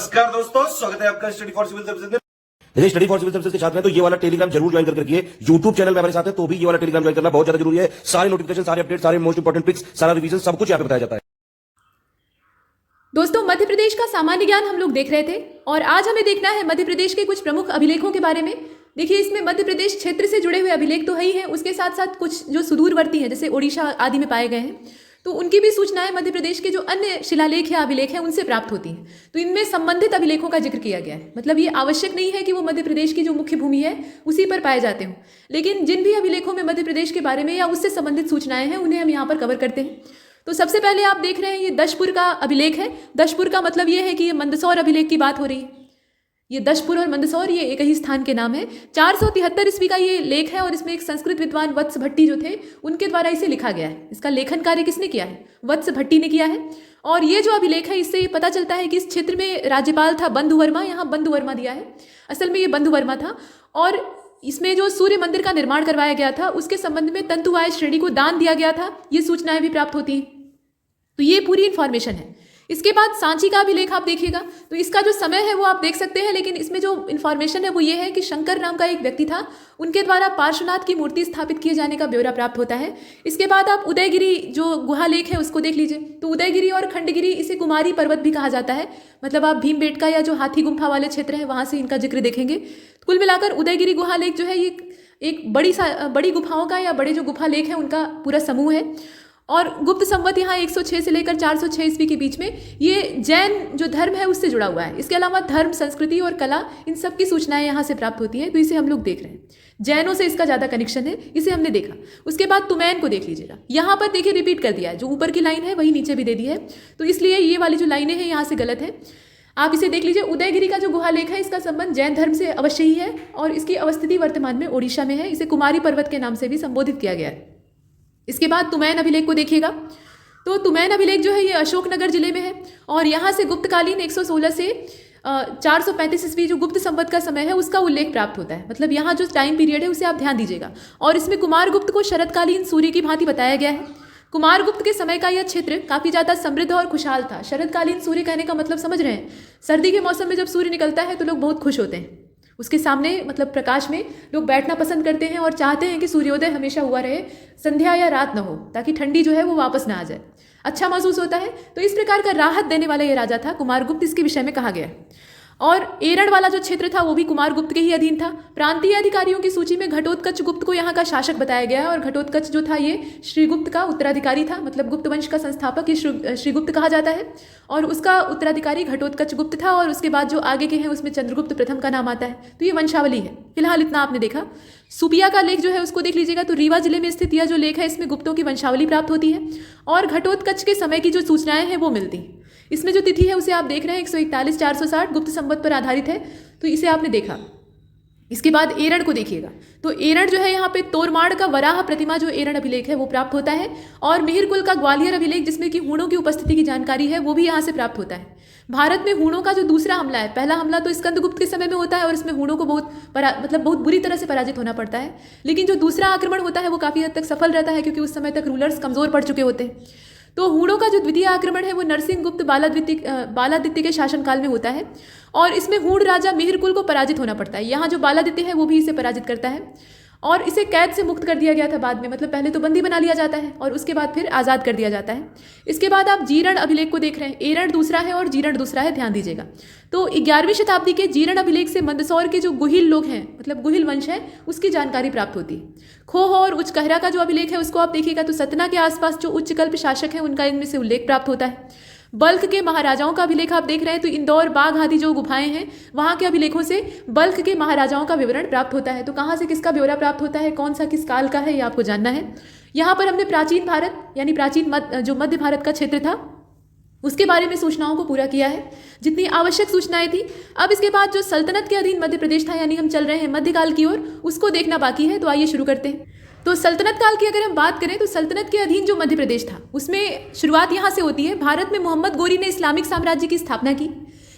नमस्कार दोस्तों, स्वागत है आपका स्टडी फॉर सिविल सर्विसेज में। जैसे स्टडी फॉर सिविल सर्विसेज के छात्र हैं तो ये वाला टेलीग्राम जरूर ज्वाइन करके रखिए। यूट्यूब चैनल में हमारे साथ है तो भी ये वाला टेलीग्राम ज्वाइन करना बहुत ज्यादा जरूरी है। सारे नोटिफिकेशन, सारे अपडेट, सारे मोस्ट इंपोर्टेंट पिक्स, सारा रिवीजन सब कुछ यहाँ पे बताया जाता है। दोस्तों, मध्य प्रदेश का सामान्य ज्ञान हम लोग देख रहे थे और आज हमें देखना है मध्य प्रदेश के कुछ प्रमुख अभिलेखों के बारे में। देखिए, इसमें मध्य प्रदेश क्षेत्र से जुड़े हुए अभिलेख तो है ही हैं, उसके साथ साथ कुछ जो सुदूरवर्ती हैं जैसे ओडिशा आदि में पाए गए हैं, तो उनकी भी सूचनाएं मध्य प्रदेश के जो अन्य शिलालेख या अभिलेख हैं उनसे प्राप्त होती हैं। तो इनमें संबंधित अभिलेखों का जिक्र किया गया है। मतलब ये आवश्यक नहीं है कि वो मध्य प्रदेश की जो मुख्य भूमि है उसी पर पाए जाते हों, लेकिन जिन भी अभिलेखों में मध्य प्रदेश के बारे में या उससे संबंधित सूचनाएं हैं उन्हें हम यहाँ पर कवर करते हैं। तो सबसे पहले आप देख रहे हैं ये दशपुर का अभिलेख है। दशपुर का मतलब ये है कि ये मंदसौर अभिलेख की बात हो रही है। ये दशपुर और मंदसौर ये एक ही स्थान के नाम है। 473 ईस्वी का ये लेख है और इसमें एक संस्कृत विद्वान वत्स भट्टी जो थे उनके द्वारा इसे लिखा गया है। इसका लेखन कार्य किसने किया है? वत्स भट्टी ने किया है। और ये जो अभिलेख है इससे ये पता चलता है कि इस क्षेत्र में राज्यपाल था बंधु वर्मा। यहाँ बंधु वर्मा दिया है, असल में ये बंधु वर्मा था। और इसमें जो सूर्य मंदिर का निर्माण करवाया गया था उसके संबंध में तंतुवाय श्रेणी को दान दिया गया था, ये सूचनाएं भी प्राप्त होती हैं। तो ये पूरी इन्फॉर्मेशन है। इसके बाद सांची का अभिलेख आप देखिएगा तो इसका जो समय है वो आप देख सकते हैं, लेकिन इसमें जो इन्फॉर्मेशन है वो ये है कि शंकर नाम का एक व्यक्ति था, उनके द्वारा पार्श्वनाथ की मूर्ति स्थापित किए जाने का ब्यौरा प्राप्त होता है। इसके बाद आप उदयगिरी जो गुहा लेख है उसको देख लीजिए। तो उदयगिरी और खंडगिरी, इसे कुमारी पर्वत भी कहा जाता है। मतलब आप भीमबेटका या जो हाथी गुम्फा वाले क्षेत्र हैं वहाँ से इनका जिक्र देखेंगे। कुल मिलाकर उदयगिरी गुहा लेख जो है ये एक बड़ी गुफाओं का या बड़े जो गुफा लेख है उनका पूरा समूह है। और गुप्त संवत यहाँ 106 से लेकर 406 ईस्वी के बीच में ये जैन जो धर्म है उससे जुड़ा हुआ है। इसके अलावा धर्म, संस्कृति और कला, इन सब की सूचनाएं यहाँ से प्राप्त होती हैं। तो इसे हम लोग देख रहे हैं। जैनों से इसका ज़्यादा कनेक्शन है, इसे हमने देखा। उसके बाद तुमैन को देख लीजिएगा। यहाँ पर देखिए रिपीट कर दिया है, जो ऊपर की लाइन है वही नीचे भी दे दी है, तो इसलिए ये वाली जो लाइनें हैं यहाँ से गलत है। आप इसे देख लीजिए। उदयगिरी का जो गुहा लेख है इसका संबंध जैन धर्म से अवश्य ही है और इसकी अवस्थिति वर्तमान में ओडिशा में है। इसे कुमारी पर्वत के नाम से भी संबोधित किया गया है। इसके बाद तुमैन अभिलेख को देखिएगा। तो तुमैन अभिलेख जो है ये अशोकनगर जिले में है और यहाँ से गुप्तकालीन 116 से 435 ईस्वी जो गुप्त संवत का समय है उसका उल्लेख प्राप्त होता है। मतलब यहाँ जो टाइम पीरियड है उसे आप ध्यान दीजिएगा। और इसमें कुमारगुप्त को शरदकालीन सूर्य की भांति बताया गया है। कुमारगुप्त के समय का यह क्षेत्र काफ़ी ज़्यादा समृद्ध और खुशहाल था। शरदकालीन सूर्य कहने का मतलब समझ रहे हैं? सर्दी के मौसम में जब सूर्य निकलता है तो लोग बहुत खुश होते हैं। उसके सामने मतलब प्रकाश में लोग बैठना पसंद करते हैं और चाहते हैं कि सूर्योदय हमेशा हुआ रहे, संध्या या रात न हो, ताकि ठंडी जो है वो वापस ना आ जाए। अच्छा महसूस होता है। तो इस प्रकार का राहत देने वाला ये राजा था कुमारगुप्त, इसके विषय में कहा गया है। और एरड़ वाला जो क्षेत्र था वो भी कुमारगुप्त के ही अधीन था। प्रांतीय अधिकारियों की सूची में घटोत्कच गुप्त को यहाँ का शासक बताया गया है और घटोत्कच जो था ये श्रीगुप्त का उत्तराधिकारी था। मतलब गुप्त वंश का संस्थापक ये श्रीगुप्त कहा जाता है और उसका उत्तराधिकारी घटोत्कच गुप्त था। और उसके बाद जो आगे के हैं उसमें चंद्रगुप्त प्रथम का नाम आता है। तो ये वंशावली है। फिलहाल इतना आपने देखा। सुपिया का लेख जो है उसको देख लीजिएगा। तो रीवा जिले में स्थित यह जो लेख है इसमें गुप्तों की वंशावली प्राप्त होती है और घटोत्कच के समय की जो सूचनाएं हैं वो मिलती हैं। इसमें जो तिथि है उसे आप देख रहे हैं 141 460 गुप्त संवत पर आधारित है, तो इसे आपने देखा। इसके बाद एरड़ को देखिएगा। तो एरड़ जो है यहाँ पे तोरमाड़ का वराह प्रतिमा जो एरड़ अभिलेख है वो प्राप्त होता है और मिहिरकुल का ग्वालियर अभिलेख जिसमें कि हूणों की उपस्थिति की जानकारी है वो भी यहाँ से प्राप्त होता है। भारत में हूणों का जो दूसरा हमला है, पहला हमला तो स्कंदगुप्त के समय में होता है और इसमें हूणों को बहुत बुरी तरह से पराजित होना पड़ता है। लेकिन जो दूसरा आक्रमण होता है वो काफ़ी हद तक सफल रहता है क्योंकि उस समय तक रूलर्स कमज़ोर पड़ चुके होते हैं। तो हूणों का जो द्वितीय आक्रमण है वो नरसिंह गुप्त बालादित्य के शासनकाल में होता है और इसमें हूण राजा मिहिरकुल को पराजित होना पड़ता है। यहाँ जो बालादित्य है वो भी इसे पराजित करता है और इसे कैद से मुक्त कर दिया गया था बाद में। मतलब पहले तो बंदी बना लिया जाता है और उसके बाद फिर आज़ाद कर दिया जाता है। इसके बाद आप जीरण अभिलेख को देख रहे हैं। एरड़ दूसरा है और जीरण दूसरा है, ध्यान दीजिएगा। तो 11वीं शताब्दी के जीरण अभिलेख से मंदसौर के जो गुहिल लोग हैं, मतलब गुहिल वंश है, उसकी जानकारी प्राप्त होती है। खोह और उच्च कहरा का जो अभिलेख है उसको आप देखिएगा तो सतना के आसपास जो उच्च कल्प शासक हैं उनका इनमें से उल्लेख प्राप्त होता है। बल्ख के महाराजाओं का अभिलेख आप देख रहे हैं तो इंदौर, बाघ आदि जो गुफाएं हैं वहाँ के अभिलेखों से बल्ख के महाराजाओं का विवरण प्राप्त होता है। तो कहाँ से किसका ब्यौरा प्राप्त होता है, कौन सा किस काल का है, ये आपको जानना है। यहाँ पर हमने प्राचीन भारत यानी जो मध्य भारत का क्षेत्र था उसके बारे में सूचनाओं को पूरा किया है, जितनी आवश्यक सूचनाएं थी। अब इसके बाद जो सल्तनत के अधीन मध्य प्रदेश था यानी हम चल रहे हैं मध्यकाल की ओर, उसको देखना बाकी है। तो आइए शुरू करते हैं। तो सल्तनत काल की अगर हम बात करें तो सल्तनत के अधीन जो मध्य प्रदेश था उसमें शुरुआत यहाँ से होती है। भारत में मोहम्मद गोरी ने इस्लामिक साम्राज्य की स्थापना की,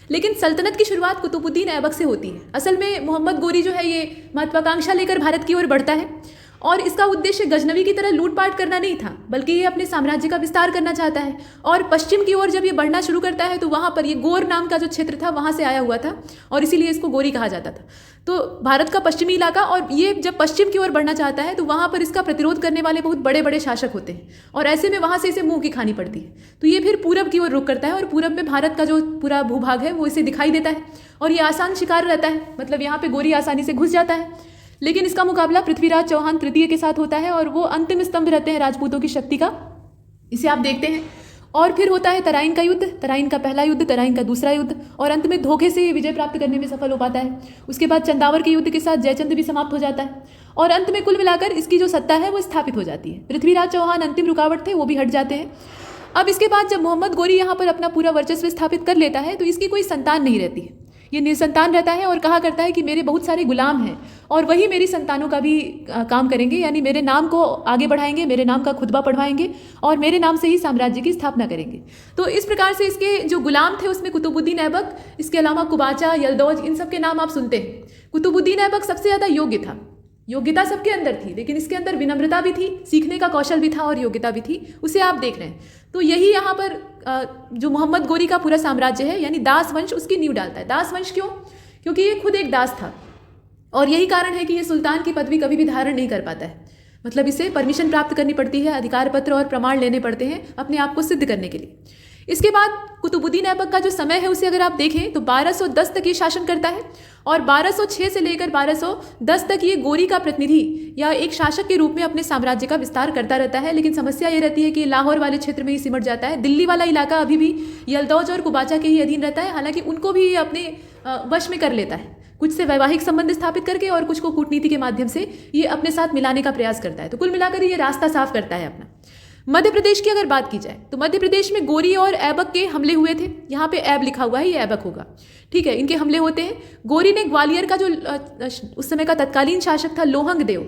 लेकिन सल्तनत की शुरुआत कुतुबुद्दीन ऐबक से होती है। असल में मोहम्मद गोरी जो है ये महत्वाकांक्षा लेकर भारत की ओर बढ़ता है और इसका उद्देश्य गजनवी की तरह लूटपाट करना नहीं था, बल्कि ये अपने साम्राज्य का विस्तार करना चाहता है। और पश्चिम की ओर जब ये बढ़ना शुरू करता है तो वहाँ पर ये गोर नाम का जो क्षेत्र था वहाँ से आया हुआ था और इसीलिए इसको गोरी कहा जाता था। तो भारत का पश्चिमी इलाका, और ये जब पश्चिम की ओर बढ़ना चाहता है तो वहाँ पर इसका प्रतिरोध करने वाले बहुत बड़े बड़े शासक होते हैं और ऐसे में वहाँ से इसे मुंह की खानी पड़ती है। तो ये फिर पूरब की ओर रुख करता है और पूरब में भारत का जो पूरा भूभाग है वो इसे दिखाई देता है और ये आसान शिकार रहता है, मतलब यहाँ पे गोरी आसानी से घुस जाता है। लेकिन इसका मुकाबला पृथ्वीराज चौहान तृतीय के साथ होता है और वो अंतिम स्तंभ रहते हैं राजपूतों की शक्ति का, इसे आप देखते हैं। और फिर होता है तराइन का युद्ध, तराइन का पहला युद्ध, तराइन का दूसरा युद्ध, और अंत में धोखे से विजय प्राप्त करने में सफल हो पाता है। उसके बाद चंदावर के युद्ध के साथ जयचंद भी समाप्त हो जाता है और अंत में कुल मिलाकर इसकी जो सत्ता है वो स्थापित हो जाती है। पृथ्वीराज चौहान अंतिम रुकावट थे, वो भी हट जाते हैं। अब इसके बाद जब मोहम्मद गोरी यहाँ पर अपना पूरा वर्चस्व स्थापित कर लेता है तो इसकी कोई संतान नहीं रहती है, ये निसंतान रहता है और कहा करता है कि मेरे बहुत सारे गुलाम हैं और वही मेरी संतानों का भी काम करेंगे, यानी मेरे नाम को आगे बढ़ाएंगे, मेरे नाम का खुतबा पढ़वाएंगे और मेरे नाम से ही साम्राज्य की स्थापना करेंगे। तो इस प्रकार से इसके जो गुलाम थे उसमें कुतुबुद्दीन ऐबक, इसके अलावा कुबाचा, यलदौज, इन सब के नाम आप सुनते हैं। कुतुबुद्दीन ऐबक सबसे ज़्यादा योग्य था, योग्यता सबके अंदर थी, लेकिन इसके अंदर विनम्रता भी थी, सीखने का कौशल भी था और योग्यता भी थी, उसे आप देख रहे हैं। तो यही यहाँ पर जो मोहम्मद गोरी का पूरा साम्राज्य है, यानी दास वंश, उसकी नींव डालता है। दास वंश क्यों? क्योंकि ये खुद एक दास था और यही कारण है कि ये सुल्तान की पदवी कभी भी धारण नहीं कर पाता है, मतलब इसे परमिशन प्राप्त करनी पड़ती है, अधिकार पत्र और प्रमाण लेने पड़ते हैं अपने आप को सिद्ध करने के लिए। इसके बाद कुतुबुद्दीन ऐबक का जो समय है उसे अगर आप देखें तो 1210 तक ये शासन करता है और 1206 से लेकर 1210 तक ये गोरी का प्रतिनिधि या एक शासक के रूप में अपने साम्राज्य का विस्तार करता रहता है। लेकिन समस्या ये रहती है कि लाहौर वाले क्षेत्र में ही सिमट जाता है, दिल्ली वाला इलाका अभी भी यलदौज और कुबाचा के ही अधीन रहता है, हालांकि उनको भी ये अपने वश में कर लेता है, कुछ से वैवाहिक संबंध स्थापित करके और कुछ को कूटनीति के माध्यम से ये अपने साथ मिलाने का प्रयास करता है। तो कुल मिलाकर ये रास्ता साफ करता है अपना। मध्य प्रदेश की अगर बात की जाए तो मध्य प्रदेश में गोरी और ऐबक के हमले हुए थे, यहाँ पे ऐब लिखा हुआ है, ये ऐबक होगा, ठीक है, इनके हमले होते हैं। गोरी ने ग्वालियर का जो उस समय का तत्कालीन शासक था लोहंग देव,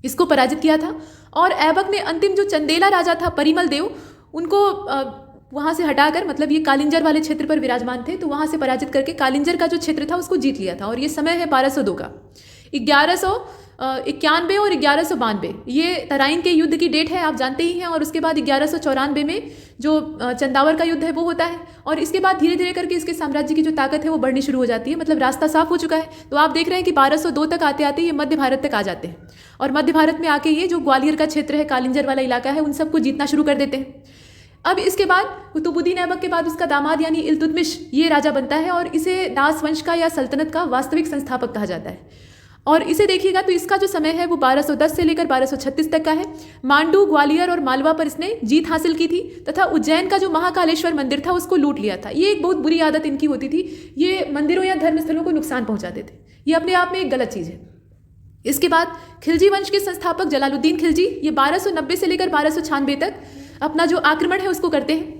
इसको पराजित किया था और ऐबक ने अंतिम जो चंदेला राजा था परिमल देव, उनको वहाँ से हटाकर, मतलब ये कालिंजर वाले क्षेत्र पर विराजमान थे, तो वहाँ से पराजित करके कालिंजर का जो क्षेत्र था उसको जीत लिया था। और ये समय है 1202 का। 1191 और 1192 ये तराइन के युद्ध की डेट है, आप जानते ही हैं। और उसके बाद 1194 में जो चंदावर का युद्ध है वो होता है और इसके बाद धीरे धीरे करके इसके साम्राज्य की जो ताकत है वो बढ़नी शुरू हो जाती है, मतलब रास्ता साफ हो चुका है। तो आप देख रहे हैं कि 1202 तक आते आते ये मध्य भारत तक आ जाते हैं और मध्य भारत में आके ये जो ग्वालियर का क्षेत्र है, कालिंजर वाला इलाका है, उन सबको जीतना शुरू कर देते हैं। अब इसके बाद कुतुबुद्दीन ऐबक के बाद उसका दामाद यानी इल्तुतमिश ये राजा बनता है और इसे दास वंश का या सल्तनत का वास्तविक संस्थापक कहा जाता है। और इसे देखिएगा तो इसका जो समय है वो 1210 से लेकर 1236 तक का है। मांडू, ग्वालियर और मालवा पर इसने जीत हासिल की थी तथा उज्जैन का जो महाकालेश्वर मंदिर था उसको लूट लिया था। ये एक बहुत बुरी आदत इनकी होती थी, ये मंदिरों या धर्मस्थलों को नुकसान पहुंचाते थे, ये अपने आप में एक गलत चीज़ है। इसके बाद खिलजी वंश के संस्थापक जलालुद्दीन खिलजी ये 1290 से लेकर 1296 तक अपना जो आक्रमण है उसको करते हैं।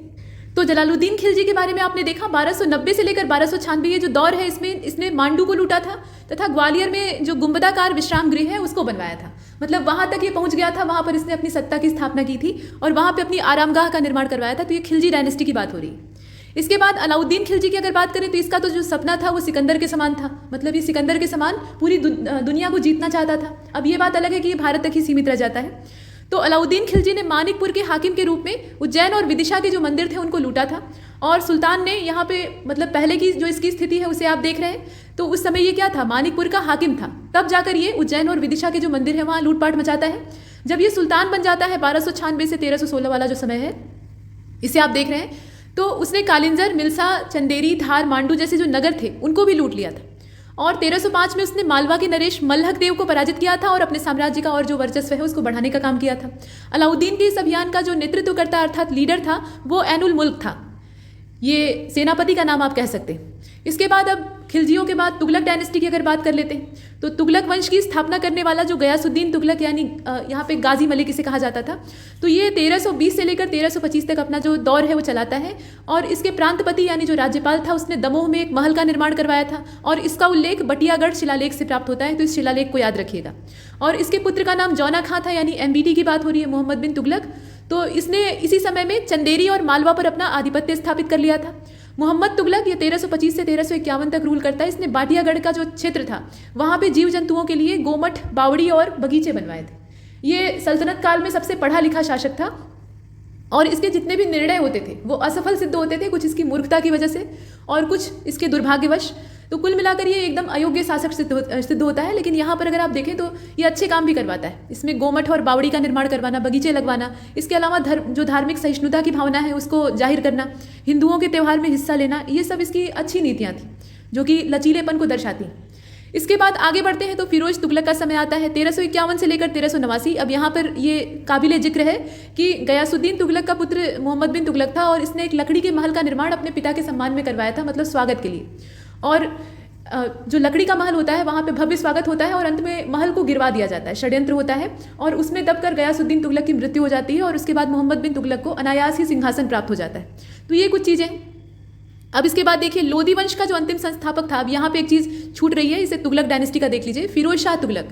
तो जलालुद्दीन खिलजी के बारे में आपने देखा 1290 से लेकर 1296 ये जो दौर है इसमें इसने मांडू को लूटा था तथा ग्वालियर में जो गुंबदाकार विश्राम गृह है उसको बनवाया था, मतलब वहाँ तक ये पहुँच गया था, वहाँ पर इसने अपनी सत्ता की स्थापना की थी और वहाँ पर अपनी आरामगाह का निर्माण करवाया था। तो ये खिलजी डायनेस्टी की बात हो रही है। इसके बाद अलाउद्दीन खिलजी की अगर बात करें तो इसका तो जो सपना था वो सिकंदर के समान था, मतलब ये सिकंदर के समान पूरी दुनिया को जीतना चाहता था। अब ये बात अलग है कि ये भारत तक ही सीमित रह जाता है। तो अलाउद्दीन खिलजी ने मानिकपुर के हाकिम के रूप में उज्जैन और विदिशा के जो मंदिर थे उनको लूटा था और सुल्तान ने यहाँ पे, मतलब पहले की जो इसकी स्थिति है उसे आप देख रहे हैं, तो उस समय ये क्या था, मानिकपुर का हाकिम था, तब जाकर ये उज्जैन और विदिशा के जो मंदिर है वहाँ लूटपाट मचाता है। जब ये सुल्तान बन जाता है 1296 से 1316 वाला जो समय है इसे आप देख रहे हैं, तो उसने कालिंजर, मिल्सा, चंदेरी, धार, मांडू जैसे जो नगर थे उनको भी लूट लिया था। और 1305 में उसने मालवा के नरेश मल्हक देव को पराजित किया था और अपने साम्राज्य का और जो वर्चस्व है उसको बढ़ाने का काम किया था। अलाउद्दीन के इस अभियान का जो नेतृत्वकर्ता अर्थात लीडर था वो ऐनुल मुल्क था, ये सेनापति का नाम आप कह सकते हैं। इसके बाद अब खिलजियों के बाद तुगलक डायनेस्टी की अगर बात कर लेते हैं तो तुगलक वंश की स्थापना करने वाला जो गयासुद्दीन तुगलक यानी यहाँ पे गाजी मलिक इसे कहा जाता था, तो ये 1320 से लेकर 1325 तक अपना जो दौर है वो चलाता है। और इसके प्रांतपति यानी जो राज्यपाल था उसने दमोह में एक महल का निर्माण करवाया था और इसका उल्लेख बटियागढ़ शिलालेख से प्राप्त होता है, तो इस शिलालेख को याद रखिएगा। और इसके पुत्र का नाम जौना खां था, यानी MBT की बात हो रही है, मोहम्मद बिन तुगलक। तो इसने इसी समय में चंदेरी और मालवा पर अपना आधिपत्य स्थापित कर लिया था। मोहम्मद तुगलक ये 1325 से 1351 तक रूल करता है। इसने बाटियागढ़ का जो क्षेत्र था वहाँ पे जीव जंतुओं के लिए गोमठ, बावड़ी और बगीचे बनवाए थे। ये सल्तनत काल में सबसे पढ़ा लिखा शासक था और इसके जितने भी निर्णय होते थे वो असफल सिद्ध होते थे, कुछ इसकी मूर्खता की वजह से और कुछ इसके दुर्भाग्यवश। तो कुल मिलाकर ये एकदम अयोग्य शासक सिद्ध होता है। लेकिन यहाँ पर अगर आप देखें तो ये अच्छे काम भी करवाता है। इसमें गोमठ और बावड़ी का निर्माण करवाना, बगीचे लगवाना, इसके अलावा जो धार्मिक सहिष्णुता की भावना है उसको जाहिर करना, हिंदुओं के त्यौहार में हिस्सा लेना, ये सब इसकी अच्छी नीतियाँ थी जो कि लचीलेपन को दर्शाती। इसके बाद आगे बढ़ते हैं तो फिरोज तुगलक का समय आता है 1351 से लेकर 1389। अब यहाँ पर ये काबिले जिक्र है कि गयासुद्दीन तुगलक का पुत्र मोहम्मद बिन तुगलक था और इसने एक लकड़ी के महल का निर्माण अपने पिता के सम्मान में करवाया था, मतलब स्वागत के लिए। और जो लकड़ी का महल होता है वहाँ पे भव्य स्वागत होता है और अंत में महल को गिरवा दिया जाता है, षड्यंत्र होता है और उसमें दबकर गयासुद्दीन तुगलक की मृत्यु हो जाती है और उसके बाद मोहम्मद बिन तुगलक को अनायास ही सिंहासन प्राप्त हो जाता है। तो ये कुछ चीज़ें। अब इसके बाद देखिए लोधी वंश का जो अंतिम संस्थापक था, अब यहाँ पे एक चीज़ छूट रही है, इसे तुगलक डायनेस्टी का देख लीजिए, फिरोज शाह तुगलक।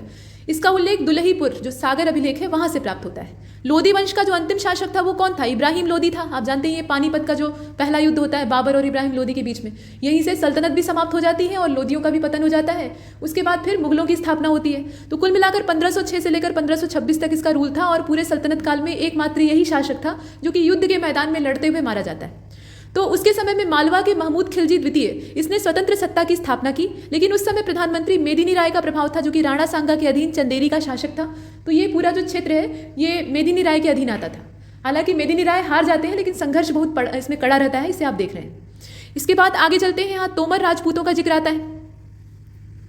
इसका उल्लेख दुलहीपुर जो सागर अभिलेख है वहाँ से प्राप्त होता है। लोधी वंश का जो अंतिम शासक था वो कौन था? इब्राहिम लोधी था। आप जानते हैं ये पानीपत का जो पहला युद्ध होता है बाबर और इब्राहिम लोधी के बीच में, यहीं से सल्तनत भी समाप्त हो जाती है और लोधियों का भी पतन हो जाता है। उसके बाद फिर मुगलों की स्थापना होती है। तो कुल मिलाकर 1506 से लेकर 1526 तक इसका रूल था और पूरे सल्तनत काल में एकमात्र यही शासक था जो कि युद्ध के मैदान में लड़ते हुए मारा जाता है। तो उसके समय में मालवा के महमूद खिलजी द्वितीय इसने स्वतंत्र सत्ता की स्थापना की, लेकिन उस समय प्रधानमंत्री मेदिनी राय का प्रभाव था जो कि राणा सांगा के अधीन चंदेरी का शासक था। तो ये पूरा जो क्षेत्र है ये मेदिनी राय के अधीन आता था। हालांकि मेदिनी राय हार जाते हैं लेकिन संघर्ष बहुत इसमें कड़ा रहता है, इसे आप देख रहे हैं। इसके बाद आगे चलते हैं, यहाँ तोमर राजपूतों का जिक्र आता है।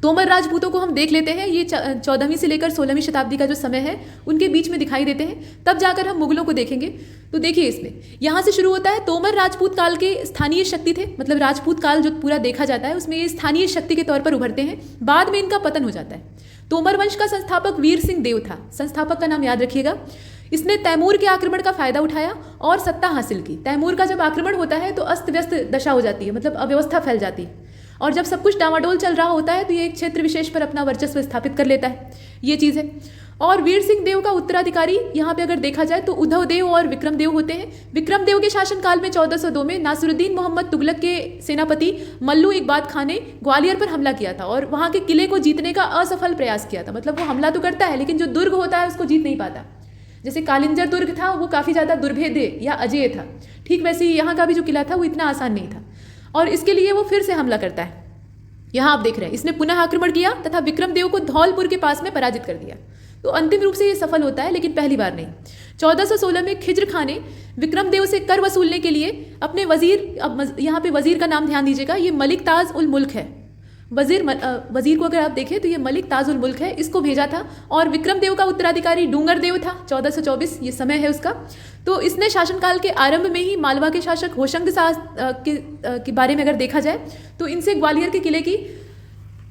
तोमर राजपूतों को हम देख लेते हैं, ये 14वीं से लेकर 16वीं शताब्दी का जो समय है उनके बीच में दिखाई देते हैं। तब जाकर हम मुगलों को देखेंगे। तो देखिए इसमें यहाँ से शुरू होता है। तोमर राजपूत काल के स्थानीय शक्ति थे, मतलब राजपूत काल जो पूरा देखा जाता है उसमें ये स्थानीय शक्ति के तौर पर उभरते हैं। बाद में इनका पतन हो जाता है। तोमर वंश का संस्थापक वीर सिंह देव था। संस्थापक का नाम याद रखिएगा। इसने तैमूर के आक्रमण का फायदा उठाया और सत्ता हासिल की। तैमूर का जब आक्रमण होता है तो अस्त व्यस्त दशा हो जाती है, मतलब अव्यवस्था फैल जाती है और जब सब कुछ डामाडोल चल रहा होता है तो ये एक क्षेत्र विशेष पर अपना वर्चस्व स्थापित कर लेता है, ये चीज़ है। और वीर सिंह देव का उत्तराधिकारी यहाँ पे अगर देखा जाए तो उद्धव देव और विक्रम देव होते हैं। विक्रम देव के शासनकाल में 1402 में नासिरुद्दीन मोहम्मद तुगलक के सेनापति मल्लू इकबाद खान ने ग्वालियर पर हमला किया था और वहाँ के किले को जीतने का असफल प्रयास किया था। मतलब वो हमला तो करता है लेकिन जो दुर्ग होता है उसको जीत नहीं पाता। जैसे कालिंजर दुर्ग था वो काफ़ी ज़्यादा दुर्भेद्य या अजेय था, ठीक वैसे ही यहाँ का भी जो किला था वो इतना आसान नहीं था और इसके लिए वो फिर से हमला करता है। यहाँ आप देख रहे हैं इसने पुनः आक्रमण किया तथा विक्रम देव को धौलपुर के पास में पराजित कर दिया। तो अंतिम रूप से ये सफल होता है लेकिन पहली बार नहीं। 1416 में खिज्र खां ने विक्रम देव से कर वसूलने के लिए अपने वजीर, अब यहाँ पे वजीर का नाम ध्यान दीजिएगा, ये मलिक ताज उल मुल्क है। वजीर को अगर आप देखें तो ये मलिक ताज उल मुल्क है, इसको भेजा था। और विक्रम देव का उत्तराधिकारी डूंगर देव था। 1424 ये समय है उसका। तो इसने शासनकाल के आरंभ में ही मालवा के शासक होशंग शाह के बारे में अगर देखा जाए तो इनसे ग्वालियर के किले की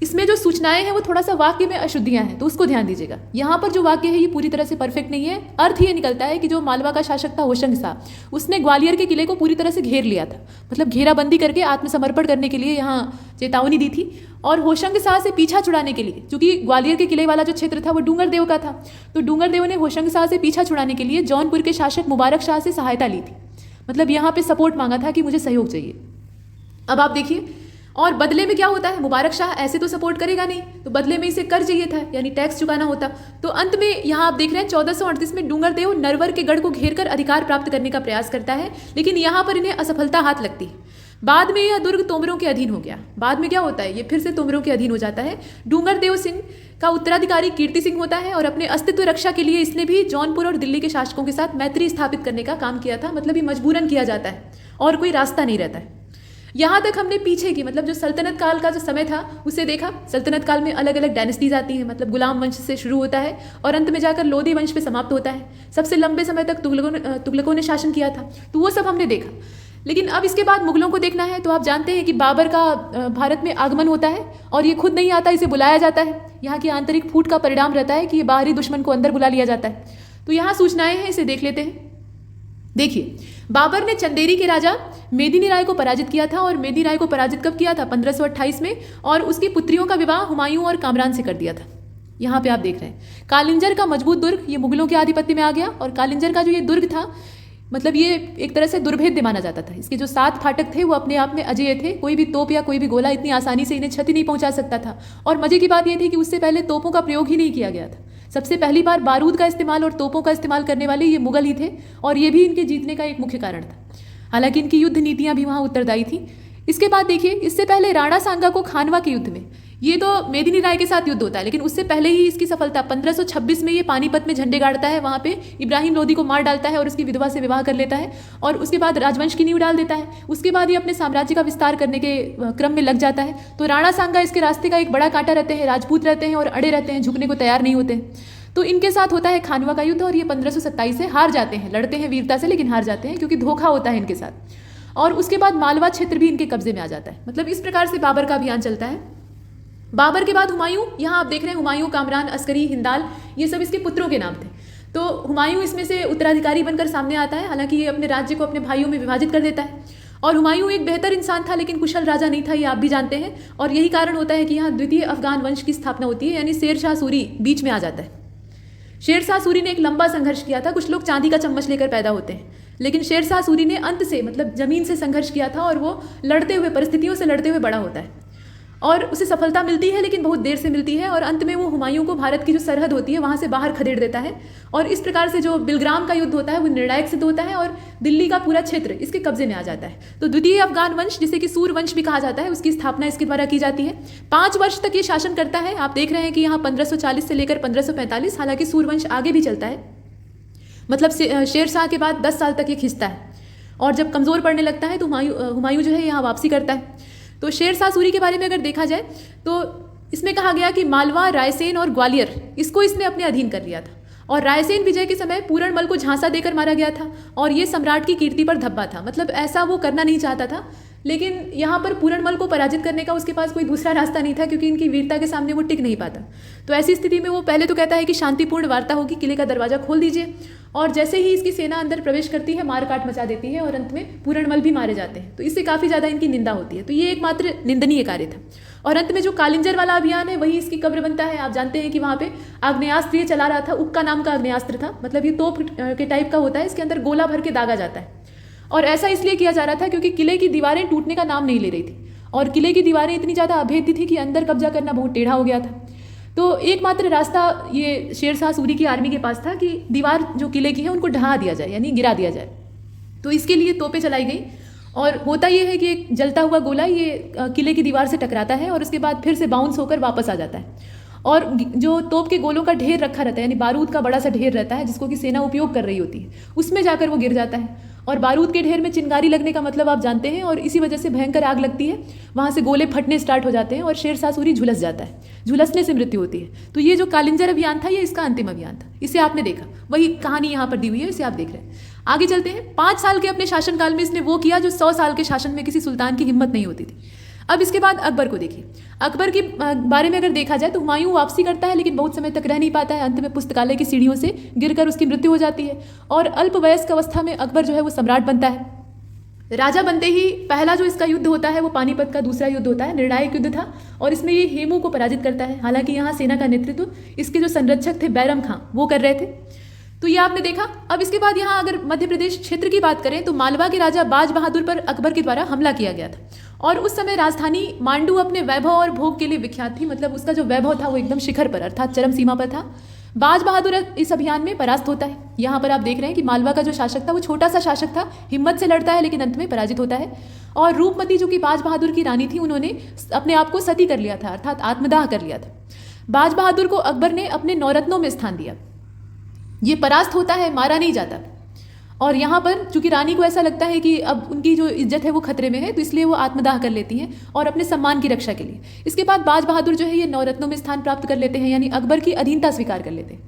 इसमें जो सूचनाएं हैं वो थोड़ा सा वाक्य में अशुद्धियां हैं, तो उसको ध्यान दीजिएगा। यहाँ पर जो वाक्य है ये पूरी तरह से परफेक्ट नहीं है। अर्थ ये निकलता है कि जो मालवा का शासक था होशंग शाह, उसने ग्वालियर के किले को पूरी तरह से घेर लिया था, मतलब घेराबंदी करके आत्मसमर्पण करने के लिए यहाँ चेतावनी दी थी। और होशंग शाह से पीछा छुड़ाने के लिए, क्योंकि ग्वालियर के किले वाला जो क्षेत्र था वो डूंगर देव का था, तो डूंगर देव ने होशंग शाह से पीछा छुड़ाने के लिए जौनपुर के शासक मुबारक शाह से सहायता ली थी। मतलब यहाँ पे सपोर्ट मांगा था कि मुझे सहयोग चाहिए। अब आप देखिए, और बदले में क्या होता है, मुबारक शाह ऐसे तो सपोर्ट करेगा नहीं, तो बदले में इसे कर चाहिए था, यानी टैक्स चुकाना होता। तो अंत में यहाँ आप देख रहे हैं 1438 में डूंगर देव नरवर के गढ़ को घेरकर अधिकार प्राप्त करने का प्रयास करता है, लेकिन यहाँ पर इन्हें असफलता हाथ लगती है। बाद में यह दुर्ग तोमरों के अधीन हो गया। बाद में क्या होता है, ये फिर से तोमरों के अधीन हो जाता है। डूंगर देव सिंह का उत्तराधिकारी कीर्ति सिंह होता है और अपने अस्तित्व रक्षा के लिए इसने भी जौनपुर और दिल्ली के शासकों के साथ मैत्री स्थापित करने का काम किया था। मतलब ये मजबूरन किया जाता है और कोई रास्ता नहीं रहता है। यहाँ तक हमने पीछे की, मतलब जो सल्तनत काल का जो समय था उसे देखा। सल्तनत काल में अलग अलग डायनेस्टीज आती हैं, मतलब गुलाम वंश से शुरू होता है और अंत में जाकर लोधी वंश पे समाप्त होता है। सबसे लंबे समय तक तुगलकों ने शासन किया था, तो वो सब हमने देखा। लेकिन अब इसके बाद मुगलों को देखना है। तो आप जानते हैं कि बाबर का भारत में आगमन होता है और ये खुद नहीं आता, इसे बुलाया जाता है। यहाँ की आंतरिक फूट का परिणाम रहता है कि ये बाहरी दुश्मन को अंदर बुला लिया जाता है। तो यहाँ सूचनाएं हैं, इसे देख लेते हैं। देखिए, बाबर ने चंदेरी के राजा मेदिनी राय को पराजित किया था और मेदिनी राय को पराजित कब किया था, 1528 में, और उसकी पुत्रियों का विवाह हुमायूं और कामरान से कर दिया था। यहाँ पे आप देख रहे हैं कालिंजर का मजबूत दुर्ग ये मुगलों के आधिपत्य में आ गया। और कालिंजर का जो ये दुर्ग था, मतलब ये एक तरह से दुर्भेद्य माना जाता था। इसके जो 7 फाटक थे वो अपने आप में अजेय थे। कोई भी तोप या कोई भी गोला इतनी आसानी से इन्हें क्षति नहीं पहुंचा सकता था। और मजे की बात ये थी कि उससे पहले तोपों का प्रयोग ही नहीं किया गया था। सबसे पहली बार बारूद का इस्तेमाल और तोपों का इस्तेमाल करने वाले ये मुगल ही थे और ये भी इनके जीतने का एक मुख्य कारण था। हालांकि इनकी युद्ध नीतियां भी वहाँ उत्तरदायी थी। इसके बाद देखिए, इससे पहले राणा सांगा को खानवा के युद्ध में, ये तो मेदिनी राय के साथ युद्ध होता है, लेकिन उससे पहले ही इसकी सफलता 1526 में ये पानीपत में झंडे गाड़ता है, वहाँ पे इब्राहिम लोदी को मार डालता है और उसकी विधवा से विवाह कर लेता है और उसके बाद राजवंश की नींव डाल देता है। उसके बाद ये अपने साम्राज्य का विस्तार करने के क्रम में लग जाता है। तो राणा सांगा इसके रास्ते का एक बड़ा कांटा रहते हैं, राजपूत रहते हैं और अड़े रहते हैं, झुकने को तैयार नहीं होते। तो इनके साथ होता है खानवा का युद्ध और ये 1527 से हार जाते हैं, लड़ते हैं वीरता से लेकिन हार जाते हैं क्योंकि धोखा होता है इनके साथ। और उसके बाद मालवा क्षेत्र भी इनके कब्जे में आ जाता है। मतलब इस प्रकार से बाबर का अभियान चलता है। बाबर के बाद हुमायूं, यहाँ आप देख रहे हैं हुमायूं, कामरान, अस्करी, हिंदाल, ये सब इसके पुत्रों के नाम थे। तो हुमायूं इसमें से उत्तराधिकारी बनकर सामने आता है। हालांकि ये अपने राज्य को अपने भाइयों में विभाजित कर देता है और हुमायूं एक बेहतर इंसान था लेकिन कुशल राजा नहीं था, ये आप भी जानते हैं। और यही कारण होता है कि यहाँ द्वितीय अफगान वंश की स्थापना होती है, यानी शेर शाह सूरी बीच में आ जाता है। शेर शाह सूरी ने एक लंबा संघर्ष किया था। कुछ लोग चांदी का चम्मच लेकर पैदा होते हैं, लेकिन शेर शाह सूरी ने अंत से, मतलब जमीन से संघर्ष किया था और वो लड़ते हुए, परिस्थितियों से लड़ते हुए बड़ा होता है और उसे सफलता मिलती है लेकिन बहुत देर से मिलती है और अंत में वो हुमायूं को भारत की जो सरहद होती है वहाँ से बाहर खदेड़ देता है। और इस प्रकार से जो बिलग्राम का युद्ध होता है वो निर्णायक सिद्ध होता है और दिल्ली का पूरा क्षेत्र इसके कब्जे में आ जाता है। तो द्वितीय अफगान वंश, जिसे कि सूर वंश भी कहा जाता है, उसकी स्थापना इसके द्वारा की जाती है। 5 वर्ष तक ये शासन करता है। आप देख रहे हैं कि यहाँ 1540 से लेकर 1545, हालांकि सूरवंश आगे भी चलता है, मतलब शेर शाह के बाद 10 साल तक ये खिंचता है और जब कमज़ोर पड़ने लगता है तो हुमायूं जो है यहाँ वापसी करता है। तो शेर शाह सूरी के बारे में अगर देखा जाए तो इसमें कहा गया कि मालवा, रायसेन और ग्वालियर, इसको इसने अपने अधीन कर लिया था। और रायसेन विजय के समय पूरणमल को झांसा देकर मारा गया था और ये सम्राट की कीर्ति पर धब्बा था। मतलब ऐसा वो करना नहीं चाहता था, लेकिन यहाँ पर पूरणमल को पराजित करने का उसके पास कोई दूसरा रास्ता नहीं था क्योंकि इनकी वीरता के सामने वो टिक नहीं पाता। तो ऐसी स्थिति में वो पहले तो कहता है कि शांतिपूर्ण वार्ता होगी, किले का दरवाजा खोल दीजिए। और जैसे ही इसकी सेना अंदर प्रवेश करती है, मारकाट मचा देती है और अंत में पूरणमल भी मारे जाते हैं। तो इससे काफ़ी ज़्यादा इनकी निंदा होती है। तो ये एकमात्र निंदनीय कार्य था। और अंत में जो कालिंजर वाला अभियान है वही इसकी कब्र बनता है। आप जानते हैं कि वहाँ पे आग्नेयास्त्र ये चला रहा था, उक्का नाम का आग्नेयास्त्र था, मतलब ये तोप के टाइप का होता है, इसके अंदर गोला भर के दागा जाता है। और ऐसा इसलिए किया जा रहा था क्योंकि किले की दीवारें टूटने का नाम नहीं ले रही थी और किले की दीवारें इतनी ज़्यादा अभेद्य थी कि अंदर कब्जा करना बहुत टेढ़ा हो गया था। तो एकमात्र रास्ता ये शेर शाह सूरी की आर्मी के पास था कि दीवार जो किले की है उनको ढहा दिया जाए, यानी गिरा दिया जाए। तो इसके लिए तोपें चलाई गई और होता ये है कि एक जलता हुआ गोला ये किले की दीवार से टकराता है और उसके बाद फिर से बाउंस होकर वापस आ जाता है। और जो तोप के गोलों का ढेर रखा रहता है, यानी बारूद का बड़ा सा ढेर रहता है जिसको कि सेना उपयोग कर रही होती है, उसमें जाकर वो गिर जाता है। और बारूद के ढेर में चिंगारी लगने का मतलब आप जानते हैं, और इसी वजह से भयंकर आग लगती है, वहाँ से गोले फटने स्टार्ट हो जाते हैं और शेर शाह सूरी झुलस जाता है, झुलसने से मृत्यु होती है। तो ये जो कालिंजर अभियान था ये इसका अंतिम अभियान था, इसे आपने देखा, वही कहानी यहाँ पर दी हुई है, इसे आप देख रहे हैं। आगे चलते हैं। 5 साल के अपने शासनकाल में इसने वो किया जो 100 साल के शासन में किसी सुल्तान की हिम्मत नहीं होती थी। अब इसके बाद अकबर को देखिए। अकबर के बारे में अगर देखा जाए तो हुमायूं वापसी करता है लेकिन बहुत समय तक रह नहीं पाता है, अंत में पुस्तकालय की सीढ़ियों से गिरकर उसकी मृत्यु हो जाती है और अल्पवयस्क अवस्था में अकबर जो है वो सम्राट बनता है। राजा बनते ही पहला जो इसका युद्ध होता है वो पानीपत का दूसरा युद्ध होता है, निर्णायक युद्ध था और इसमें ये हेमू को पराजित करता है। हालांकि यहाँ सेना का नेतृत्व इसके जो संरक्षक थे बैरम खां वो कर रहे थे। तो ये आपने देखा। अब इसके बाद यहाँ अगर मध्य प्रदेश क्षेत्र की बात करें तो मालवा के राजा बाज बहादुर पर अकबर के द्वारा हमला किया गया था और उस समय राजधानी मांडू अपने वैभव और भोग के लिए विख्यात थी। मतलब उसका जो वैभव था वो एकदम शिखर पर अर्थात चरम सीमा पर था। बाज बहादुर इस अभियान में परास्त होता है। यहाँ पर आप देख रहे हैं कि मालवा का जो शासक था वो छोटा सा शासक था, हिम्मत से लड़ता है लेकिन अंत में पराजित होता है। और रूपमती जो कि बाज बहादुर की रानी थी उन्होंने अपने आप को सती कर लिया था अर्थात आत्मदाह कर लिया था। बाज बहादुर को अकबर ने अपने नौरत्नों में स्थान दिया। ये परास्त होता है, मारा नहीं जाता। और यहाँ पर चूंकि रानी को ऐसा लगता है कि अब उनकी जो इज्जत है वो खतरे में है तो इसलिए वो आत्मदाह कर लेती हैं और अपने सम्मान की रक्षा के लिए। इसके बाद बाज बहादुर जो है ये नवरत्नों में स्थान प्राप्त कर लेते हैं, यानी अकबर की अधीनता स्वीकार कर लेते हैं।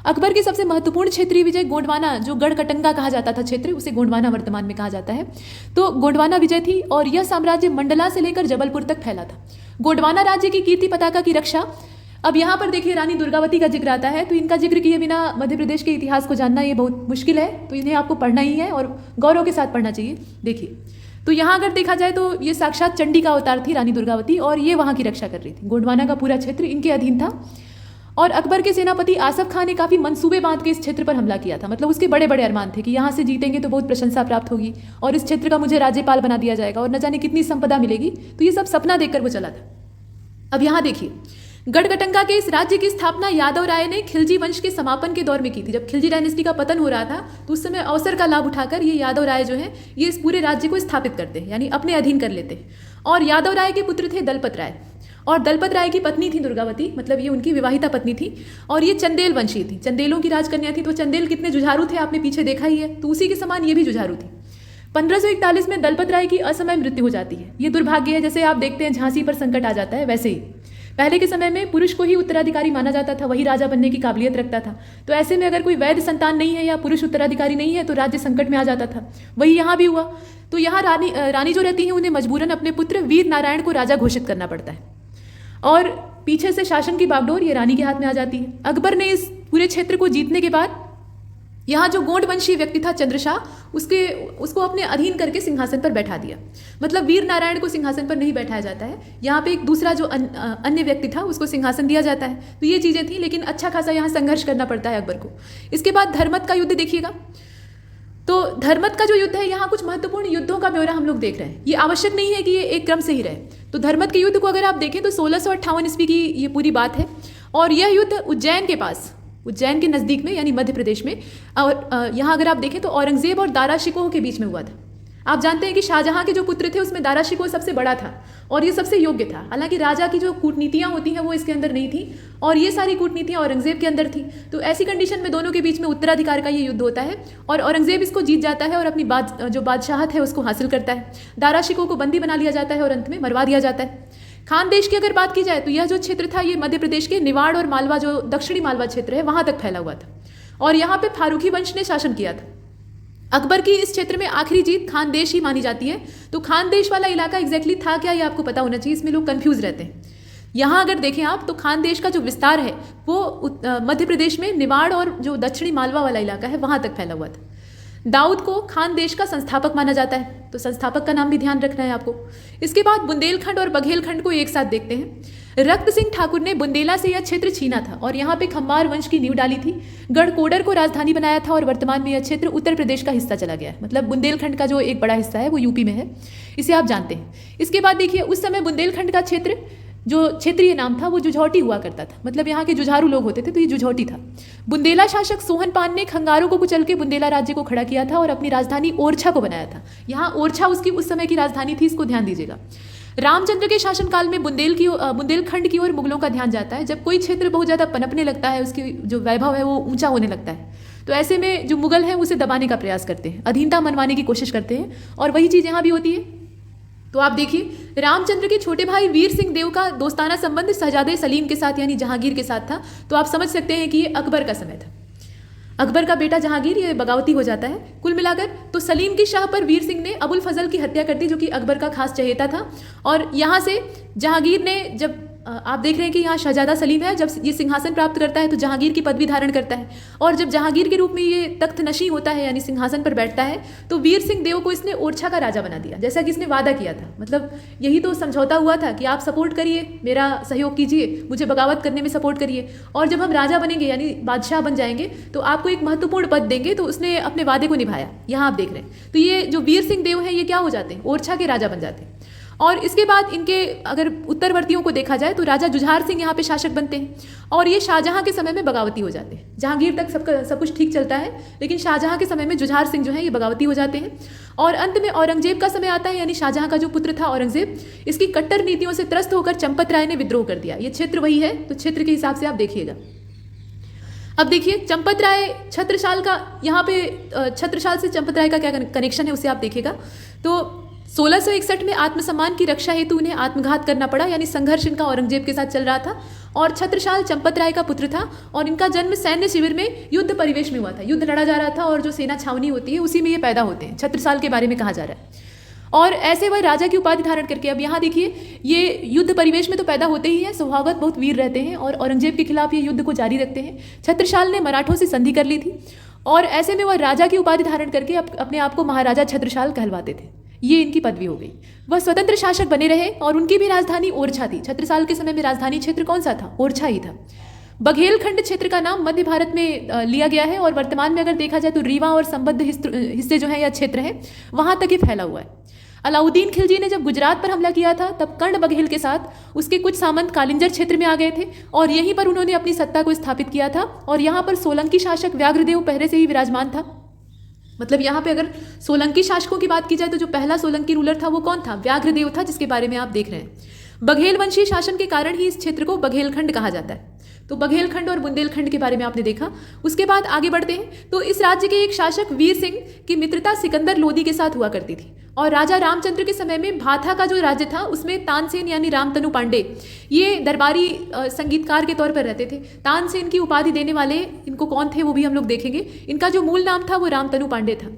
अकबर की सबसे महत्वपूर्ण क्षेत्रीय विजय गोंडवाना, जो गढ़कटंगा कहा जाता था क्षेत्र, उसे गोंडवाना वर्तमान में कहा जाता है। तो गोंडवाना विजय थी और यह साम्राज्य मंडला से लेकर जबलपुर तक फैला था। गोंडवाना राज्य की कीर्ति पताका की रक्षा। अब यहाँ पर देखिए रानी दुर्गावती का जिक्र आता है, तो इनका जिक्र किए बिना मध्य प्रदेश के इतिहास को जानना ये बहुत मुश्किल है, तो इन्हें आपको पढ़ना ही है और गौरव के साथ पढ़ना चाहिए। देखिए तो यहाँ अगर देखा जाए तो ये साक्षात चंडी का अवतार थी रानी दुर्गावती और ये वहाँ की रक्षा कर रही थी। गोंडवाना का पूरा क्षेत्र इनके अधीन था और अकबर के सेनापति आसफ खान ने काफ़ी मंसूबे बांध के इस क्षेत्र पर हमला किया था। मतलब उसके बड़े बड़े अरमान थे कि यहाँ से जीतेंगे तो बहुत प्रशंसा प्राप्त होगी और इस क्षेत्र का मुझे राज्यपाल बना दिया जाएगा और न जाने कितनी संपदा मिलेगी। तो ये सब सपना देखकर वो चला था। अब यहाँ देखिए गढ़गटंगा के इस राज्य की स्थापना यादव राय ने खिलजी वंश के समापन के दौर में की थी। जब खिलजी डायनेस्टी का पतन हो रहा था तो उस समय अवसर का लाभ उठाकर ये यादव राय जो है ये इस पूरे राज्य को स्थापित करते हैं, यानी अपने अधीन कर लेते हैं। और यादव राय के पुत्र थे दलपत राय, और दलपत राय की पत्नी थी दुर्गावती, मतलब ये उनकी विवाहिता पत्नी थी, और ये चंदेल वंशी थी, चंदेलों की राजकन्या थी। तो चंदेल कितने जुझारू थे आपने पीछे देखा ही है, तो उसी के समान ये भी जुझारू थी। 1541 में दलपत राय की असमय मृत्यु हो जाती है। ये दुर्भाग्य है, जैसे आप देखते हैं झांसी पर संकट आ जाता है, वैसे ही पहले के समय में पुरुष को ही उत्तराधिकारी माना जाता था, वही राजा बनने की काबिलियत रखता था। तो ऐसे में अगर कोई वैध संतान नहीं है या पुरुष उत्तराधिकारी नहीं है तो राज्य संकट में आ जाता था। वही यहाँ भी हुआ। तो यहाँ रानी जो रहती है उन्हें मजबूरन अपने पुत्र वीर नारायण को राजा घोषित करना पड़ता है, और पीछे से शासन की बागडोर ये रानी के हाथ में आ जाती है। अकबर ने इस पूरे क्षेत्र को जीतने के बाद यहाँ जो गोंड वंशी व्यक्ति था चंद्रशाह, उसको अपने अधीन करके सिंहासन पर बैठा दिया। मतलब वीर नारायण को सिंहासन पर नहीं बैठाया जाता है, यहाँ पे एक दूसरा जो अन्य व्यक्ति था उसको सिंहासन दिया जाता है। तो ये चीज़ें थी, लेकिन अच्छा खासा यहाँ संघर्ष करना पड़ता है अकबर को। इसके बाद धर्मत का युद्ध देखिएगा। तो धर्मत का जो युद्ध है, यहाँ कुछ महत्वपूर्ण युद्धों का ब्यौरा हम लोग देख रहे हैं। ये आवश्यक नहीं है कि ये एक क्रम से ही रहे। तो धर्मत के युद्ध को अगर आप देखें तो 1658 ईस्वी की ये पूरी बात है, और यह युद्ध उज्जैन के पास, उज्जैन के नज़दीक में यानी मध्य प्रदेश में, और यहाँ अगर आप देखें तो औरंगजेब और दारा शिकोह के बीच में हुआ था। आप जानते हैं कि शाहजहां के जो पुत्र थे उसमें दारा शिकोह सबसे बड़ा था और ये सबसे योग्य था। हालांकि राजा की जो कूटनीतियाँ होती हैं वो इसके अंदर नहीं थी, और ये सारी कूटनीतियाँ औरंगजेब के अंदर थी। तो ऐसी कंडीशन में दोनों के बीच में उत्तराधिकार का ये युद्ध होता है, और औरंगजेब इसको जीत जाता है और अपनी जो बादशाहत है उसको हासिल करता है। दारा शिकोह को बंदी बना लिया जाता है और अंत में मरवा दिया जाता है। खानदेश की अगर बात की जाए तो यह जो क्षेत्र था ये मध्य प्रदेश के निवाड़ और मालवा, जो दक्षिणी मालवा क्षेत्र है, वहाँ तक फैला हुआ था, और यहाँ पे फारूकी वंश ने शासन किया था। अकबर की इस क्षेत्र में आखिरी जीत खानदेश ही मानी जाती है। तो खानदेश वाला इलाका एग्जैक्टली था क्या, ये आपको पता होना चाहिए, इसमें लोग कंफ्यूज रहते हैं। यहाँ अगर देखें आप तो खानदेश का जो विस्तार है वो मध्य प्रदेश में निवाड़ और जो दक्षिणी मालवा वाला इलाका है वहाँ तक फैला हुआ था। दाऊद को खानदेश का संस्थापक माना जाता है, तो संस्थापक का नाम भी ध्यान रखना है आपको। इसके बाद बुंदेलखंड और बघेलखंड को एक साथ देखते हैं। रक्त सिंह ठाकुर ने बुंदेला से यह क्षेत्र छीना था और यहाँ पे खम्बार वंश की नींव डाली थी। गढ़कोडर को राजधानी बनाया था, और वर्तमान में यह क्षेत्र उत्तर प्रदेश का हिस्सा चला गया है। मतलब बुंदेलखंड का जो एक बड़ा हिस्सा है वो यूपी में है, इसे आप जानते हैं। इसके बाद देखिए, उस समय बुंदेलखंड का क्षेत्र जो क्षेत्रीय नाम था वो जुझौटी हुआ करता था। मतलब यहाँ के जुझारू लोग होते थे तो ये जुझौटी था। बुंदेला शासक सोहनपान ने खंगारों को कुचल के बुंदेला राज्य को खड़ा किया था और अपनी राजधानी ओरछा को बनाया था। यहाँ ओरछा उसकी उस समय की राजधानी थी, इसको ध्यान दीजिएगा। रामचंद्र के शासनकाल में बुंदेलखंड की ओर मुगलों का ध्यान जाता है। जब कोई क्षेत्र बहुत ज़्यादा पनपने लगता है, उसकी जो वैभव है वो ऊंचा होने लगता है, तो ऐसे में जो मुगल हैं उसे दबाने का प्रयास करते हैं, अधीनता मनवाने की कोशिश करते हैं, और वही चीज़ यहाँ भी होती है। तो आप देखिए, रामचंद्र के छोटे भाई वीर सिंह देव का दोस्ताना संबंध शहजादे सलीम के साथ यानी जहांगीर के साथ था। तो आप समझ सकते हैं कि ये अकबर का समय था। अकबर का बेटा जहांगीर ये बगावती हो जाता है। कुल मिलाकर तो सलीम की शाह पर वीर सिंह ने अबुल फजल की हत्या कर दी, जो कि अकबर का खास चहेता था। और यहाँ से जहांगीर ने, जब आप देख रहे हैं कि यहाँ शहजादा सलीम है, जब ये सिंहासन प्राप्त करता है तो जहांगीर की पदवी धारण करता है, और जब जहांगीर के रूप में ये तख्त नशी होता है यानी सिंहासन पर बैठता है, तो वीर सिंह देव को इसने ओरछा का राजा बना दिया, जैसा कि इसने वादा किया था। मतलब यही तो समझौता हुआ था कि आप सपोर्ट करिए, मेरा सहयोग कीजिए, मुझे बगावत करने में सपोर्ट करिए, और जब हम राजा बनेंगे यानी बादशाह बन जाएंगे तो आपको एक महत्वपूर्ण पद देंगे। तो उसने अपने वादे को निभाया। यहाँ आप देख रहे हैं, तो ये जो वीर सिंह देव हैं ये क्या हो जाते हैं, ओरछा के राजा बन जाते हैं। और इसके बाद इनके अगर उत्तरवर्तियों को देखा जाए तो राजा जुझार सिंह यहाँ पे शासक बनते हैं, और ये शाहजहां के समय में बगावती हो जाते हैं। जहांगीर तक सब कुछ ठीक चलता है, लेकिन शाहजहां के समय में जुझार सिंह जो है ये बगावती हो जाते हैं। और अंत में औरंगजेब का समय आता है, यानी शाहजहां का जो पुत्र था औरंगजेब, इसकी कट्टर नीतियों से त्रस्त होकर चंपत राय ने विद्रोह कर दिया। ये क्षेत्र वही है, तो क्षेत्र के हिसाब से आप देखिएगा। अब देखिए, चंपत राय छत्रसाल का, यहाँ पे छत्रसाल से चंपत राय का क्या कनेक्शन है उसे आप देखिएगा। तो 1661 में आत्मसम्मान की रक्षा हेतु उन्हें आत्मघात करना पड़ा, यानी संघर्ष इनका औरंगजेब के साथ चल रहा था। और छत्रसाल चंपत राय का पुत्र था, और इनका जन्म सैन्य शिविर में युद्ध परिवेश में हुआ था। युद्ध लड़ा जा रहा था और जो सेना छावनी होती है उसी में ये पैदा होते हैं। छत्रसाल के बारे में कहा जा रहा है। और ऐसे वह राजा की उपाधि धारण करके, अब यहाँ देखिए, ये युद्ध परिवेश में तो पैदा होते ही हैं, स्वभावत बहुत वीर रहते हैं और औरंगजेब के खिलाफ ये युद्ध को जारी रखते हैं। छत्रसाल ने मराठों से संधि कर ली थी, और ऐसे में वह राजा की उपाधि धारण करके अपने आप को महाराजा छत्रसाल कहलवाते थे। ये इनकी पदवी हो गई। वह स्वतंत्र शासक बने रहे, और उनकी भी राजधानी ओरछा थी। छत्रसाल के समय में राजधानी क्षेत्र कौन सा था, ओरछा ही था। बघेलखंड क्षेत्र का नाम मध्य भारत में लिया गया है, और वर्तमान में अगर देखा जाए तो रीवा और संबद्ध हिस्से जो है या क्षेत्र है वहाँ तक ये फैला हुआ है। अलाउद्दीन खिलजी ने जब गुजरात पर हमला किया था तब कर्ण बघेल के साथ उसके कुछ सामंत कालिंजर क्षेत्र में आ गए थे और यहीं पर उन्होंने अपनी सत्ता को स्थापित किया था। और यहाँ पर सोलंकी शासक व्याघ्रदेव पहले से ही विराजमान था। मतलब यहाँ पे अगर सोलंकी शासकों की बात की जाए तो जो पहला सोलंकी रूलर था वो कौन था? व्याघ्रदेव था, जिसके बारे में आप देख रहे हैं। बघेल वंशी शासन के कारण ही इस क्षेत्र को बघेलखंड कहा जाता है। तो बघेलखंड और बुंदेलखंड के बारे में आपने देखा। उसके बाद आगे बढ़ते हैं तो इस राज्य के एक शासक वीर सिंह की मित्रता सिकंदर लोदी के साथ हुआ करती थी और राजा रामचंद्र के समय में भाथा का जो राज्य था उसमें तानसेन यानी रामतनु पांडे ये दरबारी संगीतकार के तौर पर रहते थे। तानसेन की उपाधि देने वाले इनको कौन थे वो भी हम लोग देखेंगे। इनका जो मूल नाम था वो रामतनु पांडे था।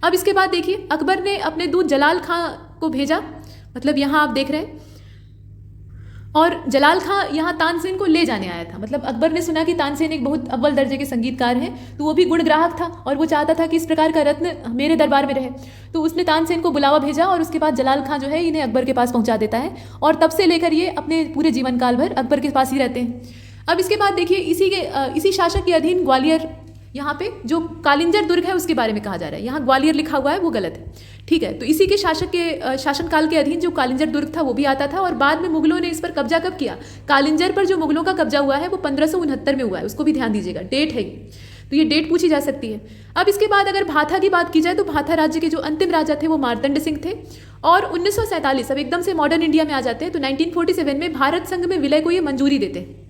अब इसके बाद देखिए अकबर ने अपने दूत जलाल खां को भेजा, मतलब यहाँ आप देख रहे हैं, और जलाल खां यहाँ तानसेन को ले जाने आया था। मतलब अकबर ने सुना कि तानसेन एक बहुत अव्वल दर्जे के संगीतकार हैं तो वो भी गुण ग्राहक था और वो चाहता था कि इस प्रकार का रत्न मेरे दरबार में रहे। तो उसने तानसेन को बुलावा भेजा और उसके बाद जलाल खां जो है इन्हें अकबर के पास पहुंचा देता है और तब से लेकर ये अपने पूरे जीवन काल भर अकबर के पास ही रहते हैं। अब इसके बाद देखिए इसी शासक के अधीन ग्वालियर, यहाँ पे जो कालिंजर दुर्ग है उसके बारे में कहा जा रहा है, यहाँ ग्वालियर लिखा हुआ है वो गलत है, ठीक है। तो इसी के शासनकाल के अधीन जो कालिंजर दुर्ग था वो भी आता था और बाद में मुगलों ने इस पर कब्जा कब किया? कालिंजर पर जो मुगलों का कब्जा हुआ है वो 1569 में हुआ है, उसको भी ध्यान दीजिएगा, डेट है ये, तो ये डेट पूछी जा सकती है। अब इसके बाद अगर भाथा की बात की जाए तो भाथा राज्य के जो अंतिम राजा थे वो मार्तंड सिंह थे और 1947, अब एकदम से मॉडर्न इंडिया में आ जाते हैं, तो 1947 में भारत संघ में विलय को ये मंजूरी देते हैं।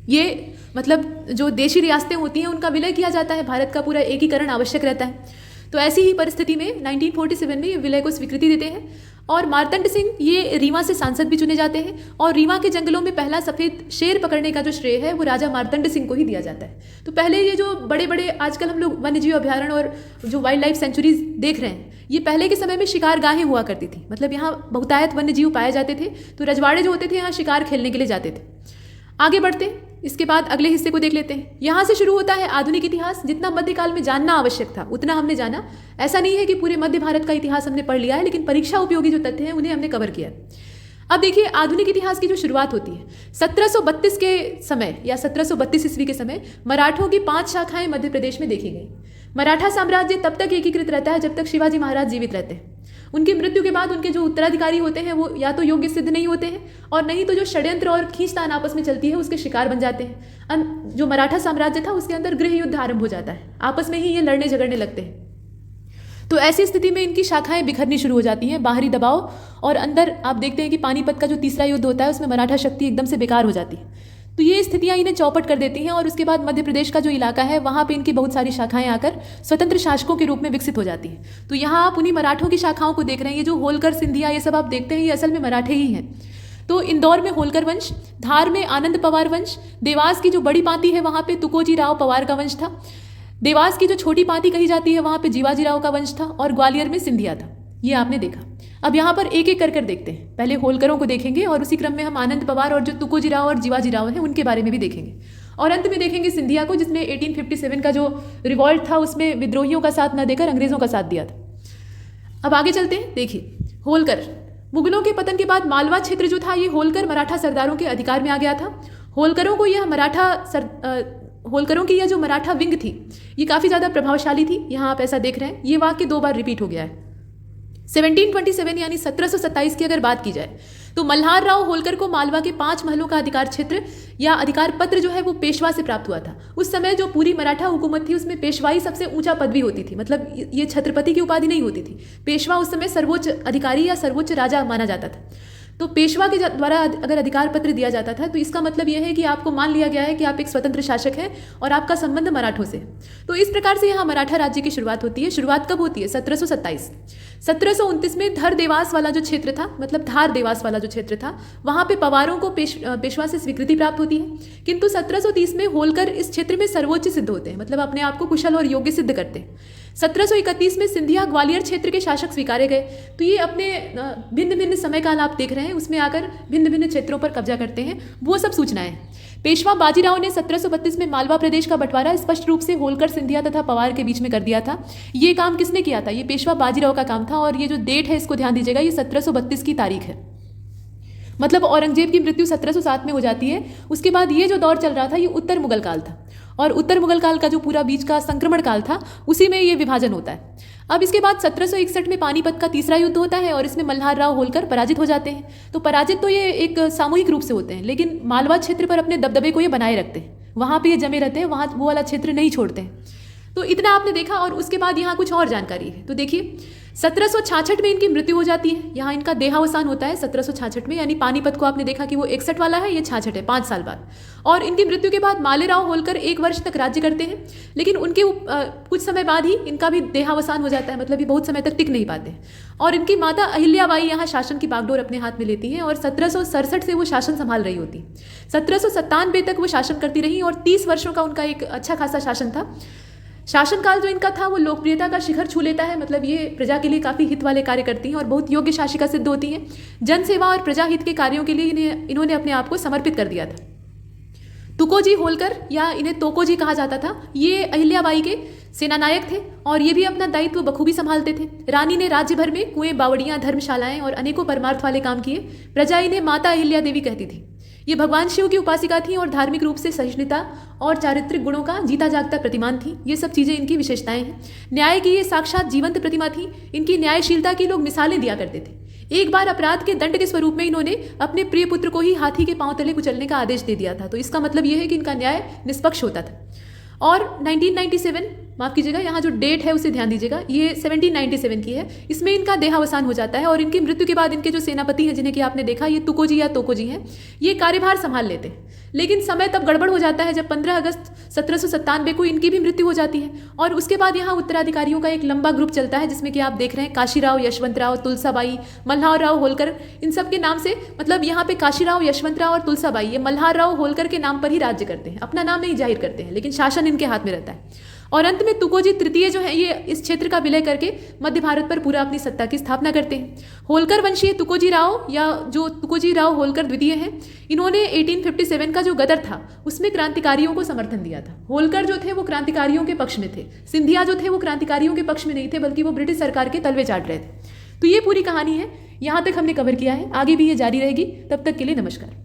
ये मतलब जो देशी रियासतें होती हैं उनका विलय किया जाता है, भारत का पूरा एकीकरण आवश्यक रहता है। तो ऐसी ही परिस्थिति में 1947 में ये विलय को स्वीकृति देते हैं और मार्तंड सिंह ये रीवा से सांसद भी चुने जाते हैं और रीवा के जंगलों में पहला सफ़ेद शेर पकड़ने का जो श्रेय है वो राजा मार्तंड सिंह को ही दिया जाता है। तो पहले ये जो बड़े बड़े आजकल हम लोग वन्यजीव अभ्यारण्य और जो वाइल्ड लाइफ सेंचुरीज देख रहे हैं, ये पहले के समय में शिकार गाहें हुआ करती थी, मतलब यहाँ बहुतायत वन्यजीव पाए जाते थे। तो रजवाड़े जो होते थे यहाँ शिकार खेलने के लिए जाते थे। आगे बढ़ते हैं, इसके बाद अगले हिस्से को देख लेते हैं। यहाँ से शुरू होता है आधुनिक इतिहास। जितना मध्यकाल में जानना आवश्यक था उतना हमने जाना। ऐसा नहीं है कि पूरे मध्य भारत का इतिहास हमने पढ़ लिया है, लेकिन परीक्षा उपयोगी जो तथ्य हैं उन्हें हमने कवर किया। अब देखिए आधुनिक इतिहास की जो शुरुआत होती है 1732 के समय या 1732 ईस्वी के समय मराठों की 5 शाखाएं मध्य प्रदेश में देखी गई। मराठा साम्राज्य तब तक एकीकृत रहता है जब तक शिवाजी महाराज जीवित रहते हैं। उनकी मृत्यु के बाद उनके जो उत्तराधिकारी होते हैं वो या तो योग्य सिद्ध नहीं होते हैं और नहीं तो जो षड्यंत्र और खींचतान आपस में चलती है उसके शिकार बन जाते हैं। जो मराठा साम्राज्य था उसके अंदर गृह युद्ध आरंभ हो जाता है, आपस में ही ये लड़ने झगड़ने लगते हैं। तो ऐसी स्थिति में इनकी शाखाएं बिखरनी शुरू हो जाती हैं, बाहरी दबाव, और अंदर आप देखते हैं कि पानीपत का जो तीसरा युद्ध होता है उसमें मराठा शक्ति एकदम से बेकार हो जाती है। तो ये स्थितियां इन्हें चौपट कर देती हैं और उसके बाद मध्य प्रदेश का जो इलाका है वहाँ पे इनकी बहुत सारी शाखाएं आकर स्वतंत्र शासकों के रूप में विकसित हो जाती हैं। तो यहाँ आप उन्हीं मराठों की शाखाओं को देख रहे हैं। ये जो होलकर, सिंधिया, ये सब आप देखते हैं ये असल में मराठे ही हैं। तो इंदौर में होलकर वंश, धार में आनंद पवार वंश, देवास की जो बड़ी पांति है वहाँ पे तुकोजी राव पवार का वंश था, देवास की जो छोटी पांति कही जाती है वहाँ पे जीवाजी राव का वंश था और ग्वालियर में सिंधिया था। ये आपने देखा। अब यहाँ पर एक एक कर देखते हैं। पहले होलकरों को देखेंगे और उसी क्रम में हम आनंद पवार और जो तुकोजी राव और जीवाजी राव हैं उनके बारे में भी देखेंगे और अंत में देखेंगे सिंधिया को, जिसने 1857 का जो रिवॉल्ट था उसमें विद्रोहियों का साथ न देकर अंग्रेजों का साथ दिया था। अब आगे चलते हैं। देखिए होलकर, मुगलों के पतन के बाद मालवा क्षेत्र जो था ये होलकर मराठा सरदारों के अधिकार में आ गया था। होलकरों को यह होलकरों की यह जो मराठा विंग थी ये काफ़ी ज़्यादा प्रभावशाली थी। यहाँ आप ऐसा देख रहे हैं, ये वाक्य 2 बार रिपीट हो गया है। 1727 यानी 1727 की अगर बात की जाए तो मल्हार राव होलकर को मालवा के 5 महलों का अधिकार क्षेत्र या अधिकार पत्र जो है वो पेशवा से प्राप्त हुआ था। उस समय जो पूरी मराठा हुकूमत थी उसमें पेशवाई सबसे ऊंचा पदवी होती थी, मतलब ये छत्रपति की उपाधि नहीं होती थी। पेशवा उस समय सर्वोच्च अधिकारी या सर्वोच्च राजा माना जाता था। तो पेशवा के द्वारा अगर अधिकार पत्र दिया जाता था तो इसका मतलब यह है कि आपको मान लिया गया है कि आप एक स्वतंत्र शासक हैं और आपका संबंध मराठों से। तो इस प्रकार से यहाँ मराठा राज्य की शुरुआत होती है। शुरुआत कब होती है? 1727। 1729 में धर देवास वाला जो क्षेत्र था, मतलब धार देवास वाला जो क्षेत्र था, वहाँ पे पवारों को पेशवा से स्वीकृति प्राप्त होती है। किंतु 1730 में होलकर इस क्षेत्र में सर्वोच्च सिद्ध होते हैं, मतलब अपने आप को कुशल और योग्य सिद्ध करते हैं। 1731 में सिंधिया ग्वालियर क्षेत्र के शासक स्वीकारे गए। तो ये अपने भिन्न भिन्न समय काल आप देख रहे हैं उसमें आकर भिन्न भिन्न क्षेत्रों पर कब्जा करते हैं, वो सब सूचनाएं। पेशवा बाजीराव ने 1732 में मालवा प्रदेश का बंटवारा स्पष्ट रूप से होलकर, सिंधिया तथा पवार के बीच में कर दिया था। ये काम किसने किया था? ये पेशवा बाजीराव का काम था और ये जो डेट है इसको ध्यान दीजिएगा, ये 1732 की तारीख है। मतलब औरंगजेब की मृत्यु 1707 में हो जाती है। उसके बाद ये जो दौर चल रहा था ये उत्तर मुगल काल था, और उत्तर मुगल काल का जो पूरा बीच का संक्रमण काल था उसी में ये विभाजन होता है। अब इसके बाद 1761 में पानीपत का तीसरा युद्ध होता है और इसमें मल्हार राव होलकर पराजित हो जाते हैं। तो पराजित तो ये एक सामूहिक रूप से होते हैं, लेकिन मालवा क्षेत्र पर अपने दबदबे को ये बनाए रखते हैं, वहाँ पे ये जमे रहते हैं, वहाँ वो वाला क्षेत्र नहीं छोड़ते हैं। तो इतना आपने देखा, और उसके बाद यहाँ कुछ और जानकारी है। तो देखिए 1766 में इनकी मृत्यु हो जाती है, यहाँ इनका देहावसान होता है 1766 में, यानी पानीपत को आपने देखा कि वो 61 वाला है, ये 66 है, 5 साल बाद। और इनकी मृत्यु के बाद मालेराव होलकर 1 वर्ष तक राज्य करते हैं, लेकिन उनके कुछ समय बाद ही इनका भी देहावसान हो जाता है, मतलब ये बहुत समय तक टिक नहीं पाते। और इनकी माता अहिल्याबाई यहाँ शासन की बागडोर अपने हाथ में लेती हैं और 1767 से वो शासन संभाल रही होती। 1797 तक वो शासन करती रही और 30 वर्षों का उनका एक अच्छा खासा शासन था। शासनकाल जो इनका था वो लोकप्रियता का शिखर छू लेता है, मतलब ये प्रजा के लिए काफ़ी हित वाले कार्य करती हैं और बहुत योग्य शासिका सिद्ध होती हैं। जनसेवा और प्रजा हित के कार्यों के लिए इन्होंने अपने आप को समर्पित कर दिया था। तुकोजी होलकर, या इन्हें तोकोजी कहा जाता था, ये अहिल्याबाई के सेनानायक थे और ये भी अपना दायित्व बखूबी संभालते थे। रानी ने राज्य भर में कुएं, बावड़ियाँ, धर्मशालाएं और अनेकों परमार्थ वाले काम किए। प्रजा इन्हें माता अहिल्या देवी कहती थी। ये भगवान शिव की उपासिका थी और धार्मिक रूप से सहिष्णुता और चारित्रिक गुणों का जीता जागता प्रतिमान थी। ये सब चीज़ें इनकी विशेषताएं हैं। न्याय की ये साक्षात जीवंत प्रतिमा थी। इनकी न्यायशीलता की लोग मिसालें दिया करते थे। एक बार अपराध के दंड के स्वरूप में इन्होंने अपने प्रिय पुत्र को ही हाथी के पांव तले कुचलने का आदेश दे दिया था। तो इसका मतलब यह है कि इनका न्याय निष्पक्ष होता था। और 1997, माफ़ कीजिएगा, यहाँ जो डेट है उसे ध्यान दीजिएगा, ये 1797 की है। इसमें इनका देहावसान हो जाता है और इनकी मृत्यु के बाद इनके जो सेनापति हैं, जिन्हें कि आपने देखा, ये तुकोजी या तोकोजी हैं, ये कार्यभार संभाल लेते हैं। लेकिन समय तब गड़बड़ हो जाता है जब 15 अगस्त 1797 को इनकी भी मृत्यु हो जाती है। और उसके बाद यहाँ उत्तराधिकारियों का एक लंबा ग्रुप चलता है, जिसमें कि आप देख रहे हैं काशीराव, यशवंतराव, तुलसाबाई, मल्हार राव होलकर, इन सब के नाम से, मतलब यहाँ पे काशीराव, यशवंतराव और तुलसाबाई ये मल्हार राव होलकर के नाम पर ही राज्य करते हैं, अपना नाम नहीं जाहिर करते हैं, लेकिन शासन इनके हाथ में रहता है। और अंत में तुकोजी तृतीय जो है, ये इस क्षेत्र का विलय करके मध्य भारत पर पूरा अपनी सत्ता की स्थापना करते हैं। होलकर वंशीय तुकोजी राव, या जो तुकोजी राव होलकर द्वितीय हैं, इन्होंने 1857 का जो गदर था उसमें क्रांतिकारियों को समर्थन दिया था। होलकर जो थे वो क्रांतिकारियों के पक्ष में थे, सिंधिया जो थे वो क्रांतिकारियों के पक्ष में नहीं थे, बल्कि वो ब्रिटिश सरकार के तलवे चाट रहे थे। तो ये पूरी कहानी है, यहाँ तक हमने कवर किया है, आगे भी ये जारी रहेगी। तब तक के लिए नमस्कार।